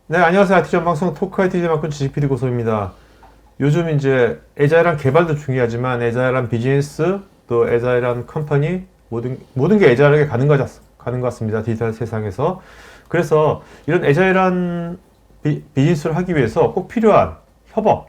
네, 안녕하세요. IT 전방송 토크 IT 제만큼 지식 PD 고소입니다. 요즘 이제 애자일한 개발도 중요하지만 애자일한 비즈니스 또 애자일한 컴퍼니 모든 게 애자일하게 가는 것 같습니다. 디지털 세상에서. 그래서 이런 애자일한 비즈니스를 하기 위해서 꼭 필요한 협업,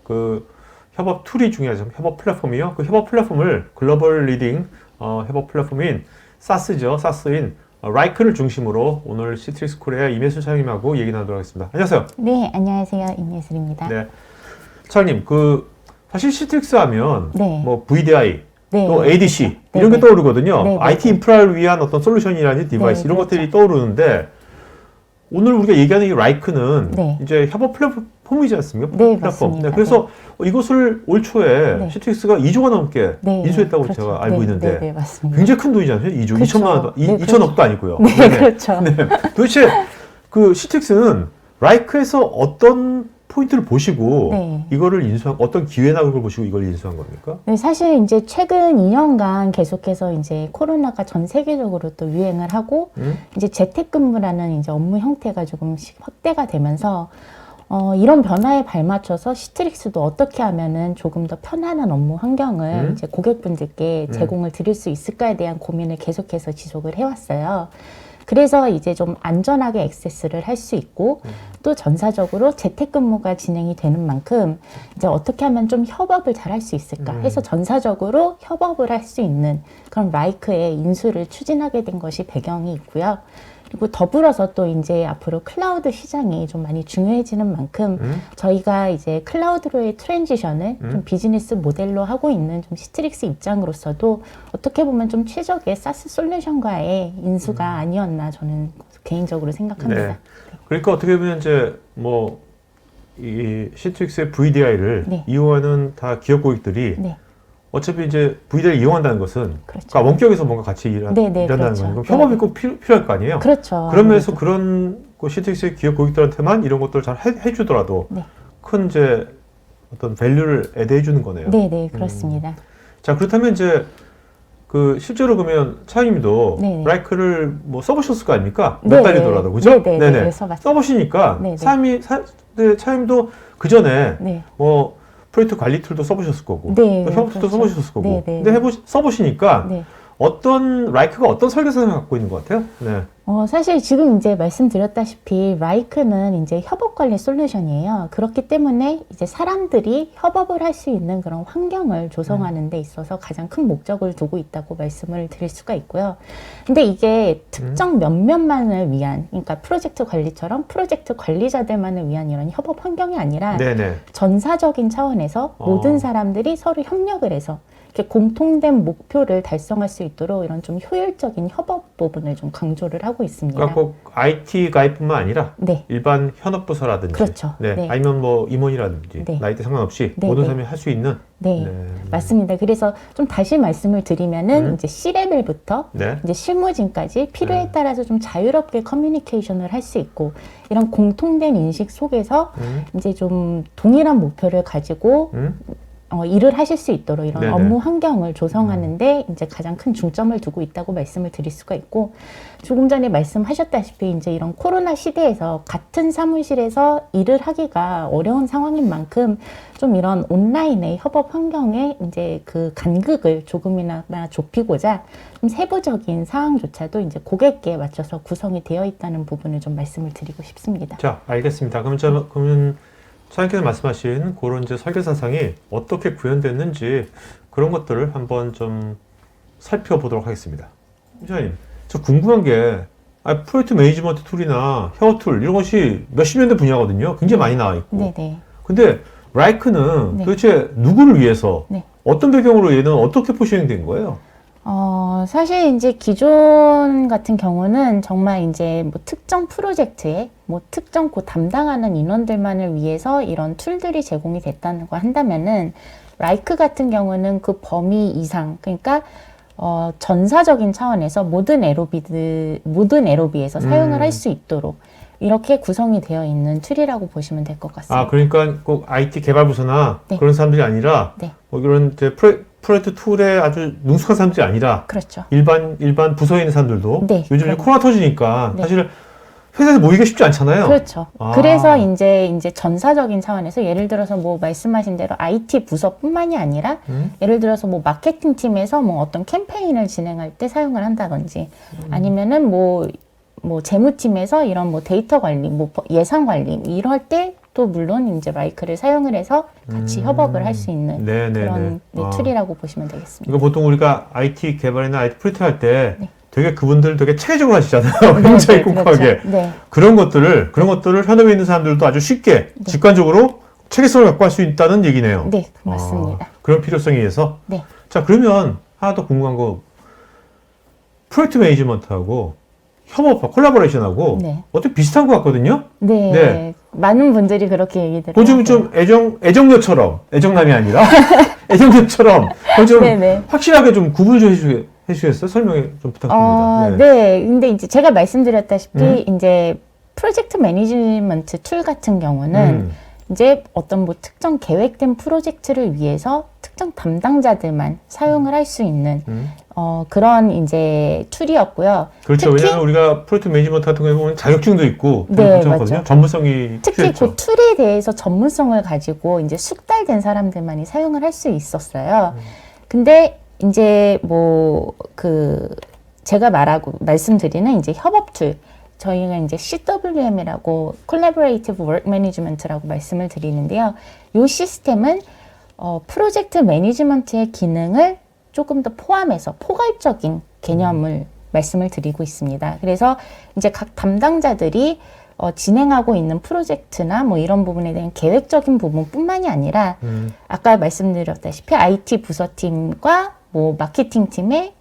그 협업 툴이 중요하죠. 협업 플랫폼이요. 그 협업 플랫폼을 글로벌 리딩 협업 플랫폼인 사스인 라이크를 중심으로 오늘 시트릭스 코리아 임예술 차장님하고 얘기 나누도록 하겠습니다. 안녕하세요. 네, 안녕하세요. 임예술입니다. 네, 차장님, 사실 시트릭스 하면 뭐 VDI, 네, 또 ADC 그렇죠. 이런 게 떠오르거든요. 네, IT 인프라를 위한 어떤 솔루션이라든지 디바이스 이런 그렇죠. 것들이 떠오르는데 오늘 우리가 얘기하는 이 라이크는 이제 협업 플랫폼이지 않습니까? 네, 플랫폼. 맞습니다. 그래서 이것을 올 초에 시트릭스가 2조가 넘게 인수했다고 그렇죠. 제가 알고 있는데 네, 맞습니다. 굉장히 큰 돈이잖아요. 2조, 그렇죠. 2천만 원, 네, 2천억도 아니고요. 네, 그렇죠. 도대체 그 시트릭스는 라이크에서 어떤 포인트를 보시고 이거를 어떤 기회나 그런 걸 보시고 이걸 인수한 겁니까? 네, 사실 이제 최근 2년간 계속해서 이제 코로나가 전 세계적으로 또 유행을 하고 이제 재택근무라는 이제 업무 형태가 조금씩 확대가 되면서 이런 변화에 발맞춰서 시트릭스도 어떻게 하면은 조금 더 편안한 업무 환경을 이제 고객분들께 제공을 드릴 수 있을까에 대한 고민을 계속해서 지속을 해왔어요. 그래서 이제 좀 안전하게 액세스를 할 수 있고 또 전사적으로 재택근무가 진행이 되는 만큼 이제 어떻게 하면 좀 협업을 잘 할 수 있을까 해서 전사적으로 협업을 할 수 있는 그런 라이크의 인수를 추진하게 된 것이 배경이 있고요. 그리고 더불어서 또 이제 앞으로 클라우드 시장이 좀 많이 중요해지는 만큼 저희가 이제 클라우드로의 트랜지션을 좀 비즈니스 모델로 하고 있는 좀 시트릭스 입장으로서도 어떻게 보면 좀 최적의 사스 솔루션과의 인수가 아니었나 저는 개인적으로 생각합니다. 네. 그러니까 어떻게 보면 이제 이 시트릭스의 VDI를 이용하는 다 기업 고객들이 어차피 이제 VDI를 이용한다는 것은 그러니까 원격에서 뭔가 같이 일한다는 그렇죠. 거니까 협업이 꼭 필요할 거 아니에요? 그렇죠. 그런 면에서 그런 시트릭스의 기업 고객들한테만 이런 것들을 잘 해주더라도 큰 이제 어떤 밸류를 애드해 주는 거네요. 네, 그렇습니다. 자, 그렇다면 이제 실제로 그러면 차장님도 라이크를 뭐 써보셨을 거 아닙니까? 몇 달이더라도, 그죠? 네네. 써보시니까 차장님도 그 전에 뭐 프로젝트 관리 툴도 써보셨을 거고, 또 협업 툴도 써보셨을 거고, 근데 써보시니까 라이크가 어떤 설계사를 갖고 있는 것 같아요? 사실 지금 이제 말씀드렸다시피 라이크는 이제 협업 관리 솔루션이에요. 그렇기 때문에 이제 사람들이 협업을 할 수 있는 그런 환경을 조성하는 데 있어서 가장 큰 목적을 두고 있다고 말씀을 드릴 수가 있고요. 근데 이게 특정 몇몇만을 위한, 그러니까 프로젝트 관리처럼 프로젝트 관리자들만을 위한 이런 협업 환경이 아니라 전사적인 차원에서 모든 사람들이 서로 협력을 해서 이렇게 공통된 목표를 달성할 수 있도록 이런 좀 효율적인 협업 부분을 좀 강조를 하고 있습니다. 그러니까 꼭 IT 가입뿐만 아니라 일반 현업부서라든지 그렇죠. 아니면 뭐 임원이라든지 나이대 상관없이 모든 사람이 할 수 있는 맞습니다. 그래서 좀 다시 말씀을 드리면은 이제 C레벨부터 이제 실무진까지 필요에 따라서 좀 자유롭게 커뮤니케이션을 할 수 있고 이런 공통된 인식 속에서 이제 좀 동일한 목표를 가지고 일을 하실 수 있도록 이런 업무 환경을 조성하는데 이제 가장 큰 중점을 두고 있다고 말씀을 드릴 수가 있고, 조금 전에 말씀하셨다시피 이제 이런 코로나 시대에서 같은 사무실에서 일을 하기가 어려운 상황인 만큼 좀 이런 온라인의 협업 환경에 이제 그 간극을 조금이나마 좁히고자 좀 세부적인 사항조차도 이제 고객께 맞춰서 구성이 되어 있다는 부분을 좀 말씀을 드리고 싶습니다. 자, 알겠습니다. 그러면 차장님께서 말씀하신 그런 이제 설계사상이 어떻게 구현됐는지 그런 것들을 한번 좀 살펴보도록 하겠습니다. 차장님, 저 궁금한 게 프로젝트 매니지먼트 툴이나 협업 툴 이런 것이 몇십 년대 분야거든요. 굉장히 많이 나와 있고. 근데 라이크는 도대체 누구를 위해서 어떤 배경으로 얘는 어떻게 포지셔닝된 거예요? 사실 이제 기존 같은 경우는 정말 이제 뭐 특정 프로젝트에 뭐 특정 담당하는 인원들만을 위해서 이런 툴들이 제공이 됐다는 거 한다면은 라이크 같은 경우는 그 범위 이상, 그러니까 전사적인 차원에서 모든 에로비에서 사용을 할 수 있도록 이렇게 구성이 되어 있는 툴이라고 보시면 될 것 같습니다. 그러니까 꼭 IT 개발부서나 그런 사람들이 아니라 뭐 이런 이제 프로젝트 툴에 아주 능숙한 사람들이 아니라 그렇죠. 일반 부서에 있는 사람들도 네, 요즘 이제 코로나 터지니까 네. 사실 회사에서 모이기가 쉽지 않잖아요. 그렇죠. 아. 그래서 이제 전사적인 차원에서 예를 들어서 뭐 말씀하신 대로 IT 부서뿐만이 아니라 예를 들어서 뭐 마케팅 팀에서 뭐 어떤 캠페인을 진행할 때 사용을 한다든지 아니면은 뭐 재무팀에서 이런 뭐 데이터 관리, 뭐 예산 관리 이럴 때 또 물론 이제 라이크를 사용을 해서 같이 협업을 할 수 있는 그런 툴이라고 보시면 되겠습니다. 이거 보통 우리가 IT 개발이나 IT 프로젝트 할 때 네. 되게 그분들 되게 체계적으로 하시잖아요. 굉장히 꼼꼼하게. 그렇죠. 네. 그런 것들을 현업에 있는 사람들도 아주 쉽게 직관적으로 체계성을 갖고 할 수 있다는 얘기네요. 네, 맞습니다. 그런 필요성에 의해서. 네. 자, 그러면 하나 더 궁금한 거, 프로젝트 매니지먼트하고 협업과 콜라보레이션하고 네. 어떻게 비슷한 것 같거든요. 네. 네. 많은 분들이 그렇게 얘기들 요즘 좀 애정녀처럼, 애정남이 아니라 애정녀처럼 좀 네네. 확실하게 좀 구분 좀 해주시겠어요? 설명해 좀 부탁드립니다. 네. 근데 이제 제가 말씀드렸다시피 이제 프로젝트 매니지먼트 툴 같은 경우는 이제 어떤 뭐 특정 계획된 프로젝트를 위해서 특정 담당자들만 사용을 할 수 있는 그런 이제 툴이었고요. 그렇죠. 특히, 왜냐하면 우리가 프로젝트 매니지먼트 같은 경우에 보면 자격증도 있고 네, 그렇거든요. 맞죠. 전문성이 특히 필요했죠. 그 툴에 대해서 전문성을 가지고 이제 숙달된 사람들만이 사용을 할 수 있었어요. 근데 이제 뭐 제가 말씀드리는 이제 협업 툴, 저희가 이제 CWM이라고 Collaborative Work Management라고 말씀을 드리는데요. 이 시스템은 프로젝트 매니지먼트의 기능을 조금 더 포함해서 포괄적인 개념을 말씀을 드리고 있습니다. 그래서 이제 각 담당자들이 진행하고 있는 프로젝트나 뭐 이런 부분에 대한 계획적인 부분뿐만이 아니라 아까 말씀드렸다시피 IT 부서팀과 뭐 마케팅 팀의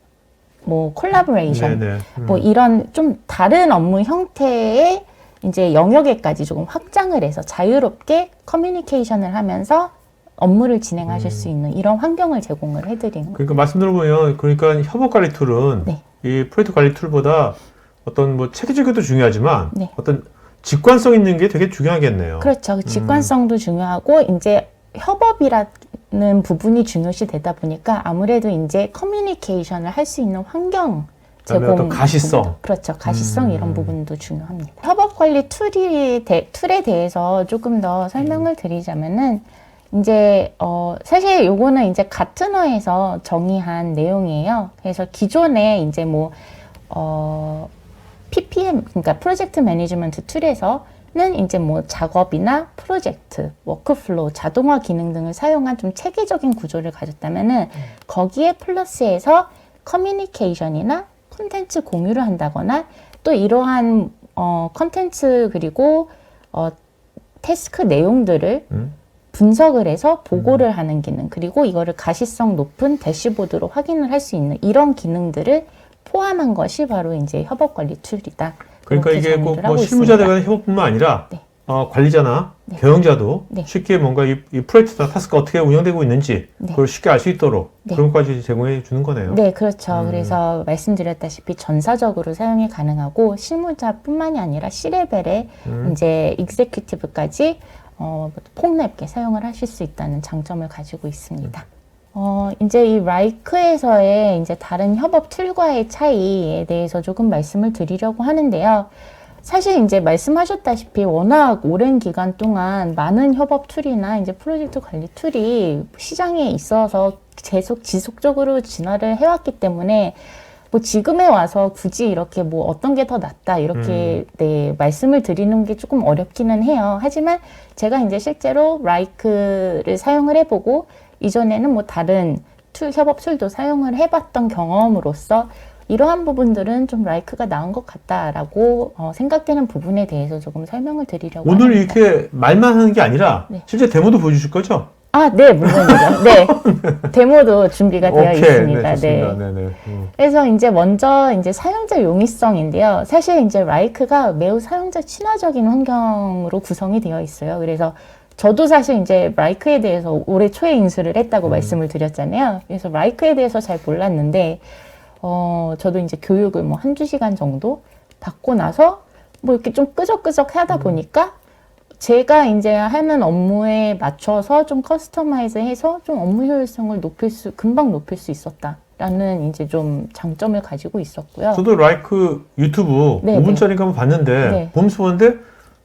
뭐 콜라보레이션, 뭐 이런 좀 다른 업무 형태의 이제 영역에까지 조금 확장을 해서 자유롭게 커뮤니케이션을 하면서 업무를 진행하실 수 있는 이런 환경을 제공을 해드리는 거예요. 그러니까 말씀 들어보면 그러니까 협업 관리 툴은 네. 이 프로젝트 관리 툴보다 어떤 뭐 체계적인 중요하지만 네. 어떤 직관성 있는 게 되게 중요하겠네요. 그렇죠. 그 직관성도 중요하고 이제 협업이라는 부분이 중요시 되다 보니까 아무래도 이제 커뮤니케이션을 할 수 있는 환경 제공, 어떤 가시성. 부분도, 그렇죠. 가시성 이런 부분도 중요합니다. 협업 관리 툴에 대해서 조금 더 설명을 드리자면은 이제 사실 요거는 이제 가트너에서 정의한 내용이에요. 그래서 기존에 이제 뭐 PPM, 그러니까 프로젝트 매니지먼트 툴에서는 이제 뭐 작업이나 프로젝트, 워크플로우, 자동화 기능 등을 사용한 좀 체계적인 구조를 가졌다면은 거기에 플러스해서 커뮤니케이션이나 콘텐츠 공유를 한다거나 또 이러한 콘텐츠 그리고 태스크 내용들을 분석을 해서 보고를 하는 기능, 그리고 이거를 가시성 높은 대시보드로 확인을 할 수 있는 이런 기능들을 포함한 것이 바로 이제 협업 관리 툴이다. 그러니까 이게 꼭 뭐 실무자들 간의 협업뿐만 아니라 네. 관리자나 네. 경영자도 네. 쉽게 뭔가 이 프로젝트나 타스크가 어떻게 운영되고 있는지 네. 그걸 쉽게 알 수 있도록 네. 그런 것까지 제공해 주는 거네요. 네, 그렇죠. 그래서 말씀드렸다시피 전사적으로 사용이 가능하고 실무자뿐만이 아니라 C레벨의 이제 익제큐티브까지 폭넓게 사용을 하실 수 있다는 장점을 가지고 있습니다. 이제 이 라이크에서의 이제 다른 협업 툴과의 차이에 대해서 조금 말씀을 드리려고 하는데요. 사실 이제 말씀하셨다시피 워낙 오랜 기간 동안 많은 협업 툴이나 이제 프로젝트 관리 툴이 시장에 있어서 지속적으로 진화를 해왔기 때문에 뭐 지금에 와서 굳이 이렇게 뭐 어떤 게 더 낫다 이렇게 네, 말씀을 드리는 게 조금 어렵기는 해요. 하지만 제가 이제 실제로 라이크를 사용을 해보고 이전에는 뭐 다른 협업 툴도 사용을 해봤던 경험으로서 이러한 부분들은 좀 라이크가 나은 것 같다라고 생각되는 부분에 대해서 조금 설명을 드리려고 오늘 합니다. 이렇게 말만 하는 게 아니라 네. 실제 데모도 보여주실 거죠? 네, 물론이죠. 네. 데모도 준비가 되어 있습니다. 네, 좋습니다. 네. 네네. 그래서 이제 먼저 이제 사용자 용이성인데요. 사실 이제 라이크가 매우 사용자 친화적인 환경으로 구성이 되어 있어요. 그래서 저도 사실 이제 라이크에 대해서 올해 초에 인수를 했다고 말씀을 드렸잖아요. 그래서 라이크에 대해서 잘 몰랐는데, 저도 이제 교육을 뭐 한두 시간 정도 받고 나서 뭐 이렇게 좀 끄적끄적 하다 보니까 제가 이제 하는 업무에 맞춰서 좀 커스터마이즈해서 좀 업무 효율성을 금방 높일 수 있었다라는 이제 좀 장점을 가지고 있었고요. 저도 라이크 유튜브 네, 5분짜리 한번 봤는데 네. 보면서 보는데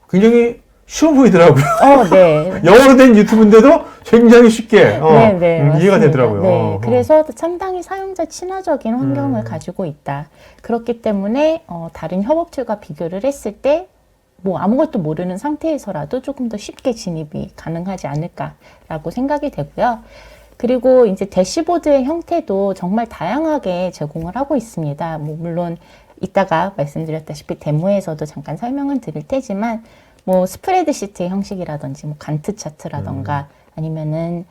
굉장히 쉬워 보이더라고요. 네. 영어로 된 유튜브인데도 굉장히 쉽게 네, 이해가 맞습니다. 되더라고요. 네, 그래서 상당히 사용자 친화적인 환경을 가지고 있다. 그렇기 때문에 다른 협업 툴과 비교를 했을 때 뭐 아무것도 모르는 상태에서라도 조금 더 쉽게 진입이 가능하지 않을까라고 생각이 되고요. 그리고 이제 대시보드의 형태도 정말 다양하게 제공을 하고 있습니다. 뭐 물론 이따가 말씀드렸다시피 데모에서도 잠깐 설명을 드릴 테지만 뭐 스프레드시트 형식이라든지 뭐 간트 차트라던가 아니면은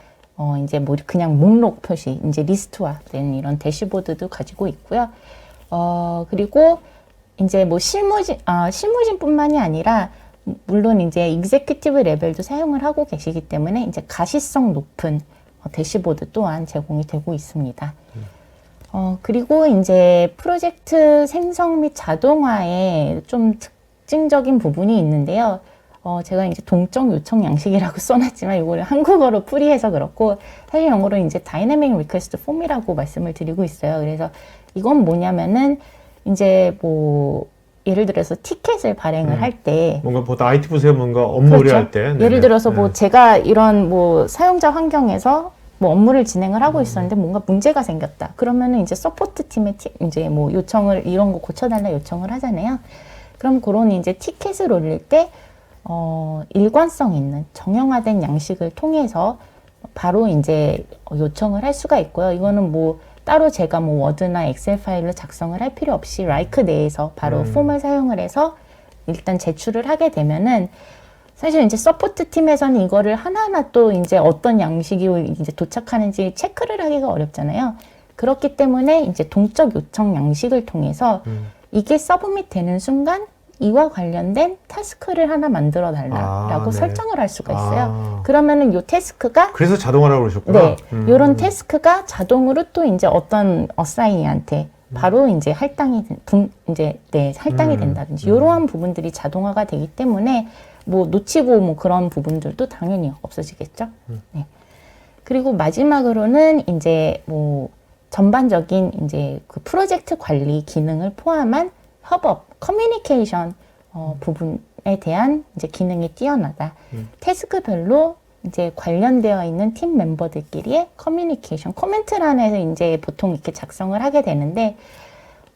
이제 뭐 그냥 목록 표시 이제 리스트화된 이런 대시보드도 가지고 있고요. 그리고 이제 뭐 실무진뿐만이 아니라 물론 이제 익제큐티브 레벨도 사용을 하고 계시기 때문에 이제 가시성 높은 대시보드 또한 제공이 되고 있습니다. 그리고 이제 프로젝트 생성 및 자동화에 좀 특징적인 부분이 있는데요. 제가 이제 동적 요청 양식이라고 써놨지만 이거를 한국어로 풀이해서 그렇고 사실 영어로 이제 다이내믹 리퀘스트 폼이라고 말씀을 드리고 있어요. 그래서 이건 뭐냐면은 이제 뭐 예를 들어서 티켓을 발행을 할 때 뭔가 보통 IT 부서에 뭔가 업무 의뢰할 때 예를 들어서 뭐 제가 이런 뭐 사용자 환경에서 뭐 업무를 진행을 하고 있었는데 뭔가 문제가 생겼다. 그러면은 이제 서포트 팀에 이제 뭐 요청을 이런 거 고쳐달라 요청을 하잖아요. 그럼 그런 이제 티켓을 올릴 때 일관성 있는 정형화된 양식을 통해서 바로 이제 요청을 할 수가 있고요. 이거는 뭐 따로 제가 뭐 워드나 엑셀 파일로 작성을 할 필요 없이 라이크 내에서 바로 폼을 사용을 해서 일단 제출을 하게 되면은 사실 이제 서포트 팀에서는 이거를 하나하나 또 이제 어떤 양식이 이제 도착하는지 체크를 하기가 어렵잖아요. 그렇기 때문에 이제 동적 요청 양식을 통해서 이게 서브밋 되는 순간 이와 관련된 타스크를 하나 만들어 달라라고 네. 설정을 할 수가 있어요. 그러면은 요 태스크가 그래서 자동화라고 그러셨구나. 네, 요런 태스크가 자동으로 또 이제 어떤 어사이니한테 바로 이제 할당이 된다든지 이러한 부분들이 자동화가 되기 때문에 뭐 놓치고 뭐 그런 부분들도 당연히 없어지겠죠. 네. 그리고 마지막으로는 이제 뭐 전반적인 이제 그 프로젝트 관리 기능을 포함한 협업, 커뮤니케이션 부분에 대한 이제 기능이 뛰어나다. 태스크별로 이제 관련되어 있는 팀 멤버들끼리의 커뮤니케이션, 코멘트란에서 이제 보통 이렇게 작성을 하게 되는데,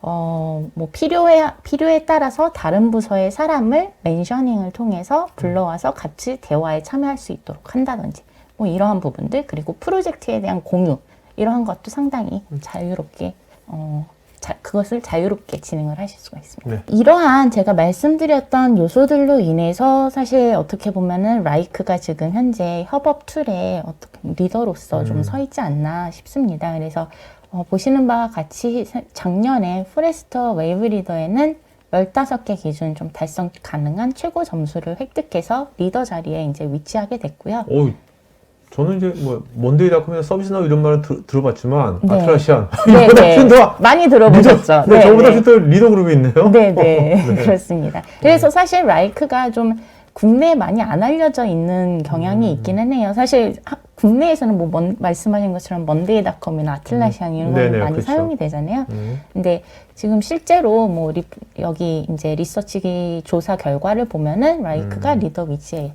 뭐 필요에 따라서 다른 부서의 사람을 멘셔닝을 통해서 불러와서 같이 대화에 참여할 수 있도록 한다든지, 뭐 이러한 부분들, 그리고 프로젝트에 대한 공유, 이러한 것도 상당히 자유롭게, 그것을 자유롭게 진행을 하실 수가 있습니다. 네. 이러한 제가 말씀드렸던 요소들로 인해서 사실 어떻게 보면은 라이크가 지금 현재 협업 툴의 어떻게 리더로서 좀 서 있지 않나 싶습니다. 그래서 보시는 바와 같이 작년에 포레스터 웨이브 리더에는 15개 기준 좀 달성 가능한 최고 점수를 획득해서 리더 자리에 이제 위치하게 됐고요. 저는 이제 뭐 먼데이닷컴에서 서비스나우 이런 말을 들어봤지만 네. 아틀라시안 네, 이거보다 네. 훨씬 더 많이 들어보셨죠? 네, 저보다 훨씬 더 리더 그룹이 있네요. 네, 네. 그렇습니다. 그래서 사실 라이크가 좀 국내에 많이 안 알려져 있는 경향이 있기는 해요. 사실 국내에서는 뭐 말씀하신 것처럼 먼데이닷컴이나 아틀라시안 이런 거 많이 그렇죠. 사용이 되잖아요. 근데 지금 실제로 뭐 여기 이제 리서치 조사 결과를 보면은 라이크가 리더 위치에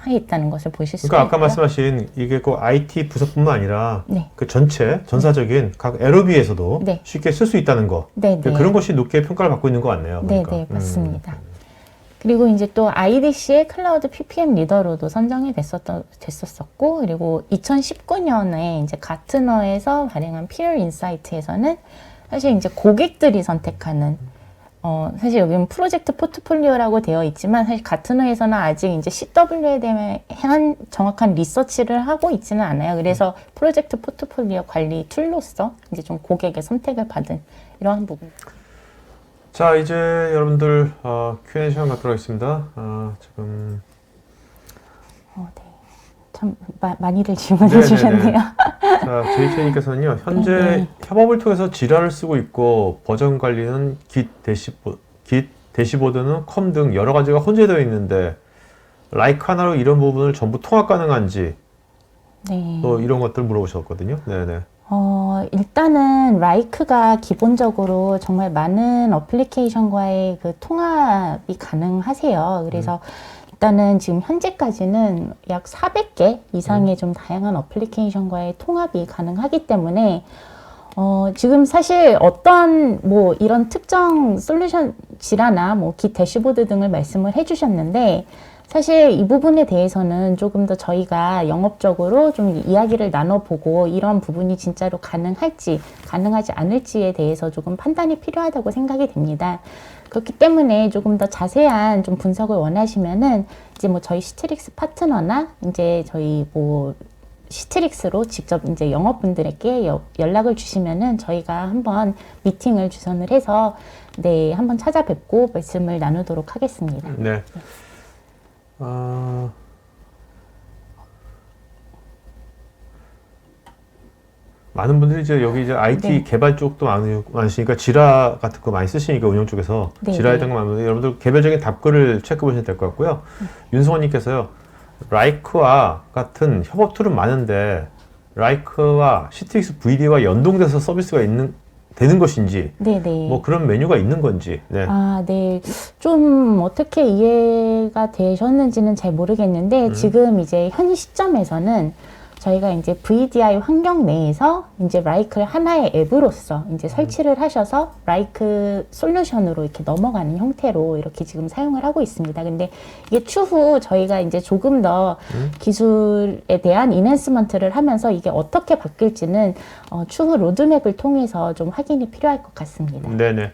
있다는 것을 보실 수가 그러니까 아까 있고요. 말씀하신 이게 그 IT 부서뿐만 아니라 네. 그 전체 전사적인 각 LOB에서도 네. 쉽게 쓸 수 있다는 거. 네, 네. 그런 것이 높게 평가를 받고 있는 것 같네요. 네, 보니까. 네, 맞습니다. 그리고 이제 또 IDC의 클라우드 PPM 리더로도 선정이 됐었었고, 그리고 2019년에 이제 가트너에서 발행한 피어 인사이트에서는 사실 이제 고객들이 선택하는 사실 여기는 프로젝트 포트폴리오라고 되어 있지만 사실 가트너에서는 아직 이제 CW에 대한 정확한 리서치를 하고 있지는 않아요. 그래서 프로젝트 포트폴리오 관리 툴로서 이제 좀 고객의 선택을 받은 이러한 부분. 자, 이제 여러분들 Q&A 시간 갖도록 하겠습니다. 지금 네. 참 많이들 질문해 주셨네요. 자, 제이체님께서는요, 현재 네. 협업을 통해서 지라를 쓰고 있고 버전 관리는 Git 대시보드는 컴 등 여러 가지가 혼재되어 있는데 라이크 하나로 이런 부분을 전부 통합 가능한지 네. 또 이런 것들 물어보셨거든요. 네네. 일단은 라이크가 기본적으로 정말 많은 어플리케이션과의 그 통합이 가능하세요. 그래서 일단은 지금 현재까지는 약 400개 이상의 좀 다양한 어플리케이션과의 통합이 가능하기 때문에 지금 사실 어떤 뭐 이런 특정 솔루션 지라나 뭐 기 대시보드 등을 말씀을 해주셨는데 사실 이 부분에 대해서는 조금 더 저희가 영업적으로 좀 이야기를 나눠보고 이런 부분이 진짜로 가능할지 가능하지 않을지에 대해서 조금 판단이 필요하다고 생각이 됩니다. 그렇기 때문에 조금 더 자세한 좀 분석을 원하시면은 이제 뭐 저희 시트릭스 파트너나 이제 저희 뭐 시트릭스로 직접 이제 영업분들에게 연락을 주시면은 저희가 한번 미팅을 주선을 해서 네, 한번 찾아뵙고 말씀을 나누도록 하겠습니다. 네. 많은 분들이 이제 여기 이제 IT 네. 개발 쪽도 많으시니까 지라 같은 거 많이 쓰시니까 운영 쪽에서 네, 지라에 네. 대한 거 많은데 여러분들 개별적인 답글을 체크해 보시면 될 것 같고요. 윤성원님께서요, 라이크와 같은 협업 툴은 많은데 라이크와 시트릭스 VD와 연동돼서 서비스가 되는 것인지 네네. 뭐 그런 메뉴가 있는 건지. 네. 아, 네. 좀 어떻게 이해가 되셨는지는 잘 모르겠는데, 지금 이제 현 시점에서는 저희가 이제 VDI 환경 내에서 이제 라이크를 하나의 앱으로서 이제 설치를 하셔서 라이크 솔루션으로 이렇게 넘어가는 형태로 이렇게 지금 사용을 하고 있습니다. 근데 이게 추후 저희가 이제 조금 더 기술에 대한 인핸스먼트를 하면서 이게 어떻게 바뀔지는 추후 로드맵을 통해서 좀 확인이 필요할 것 같습니다. 네네.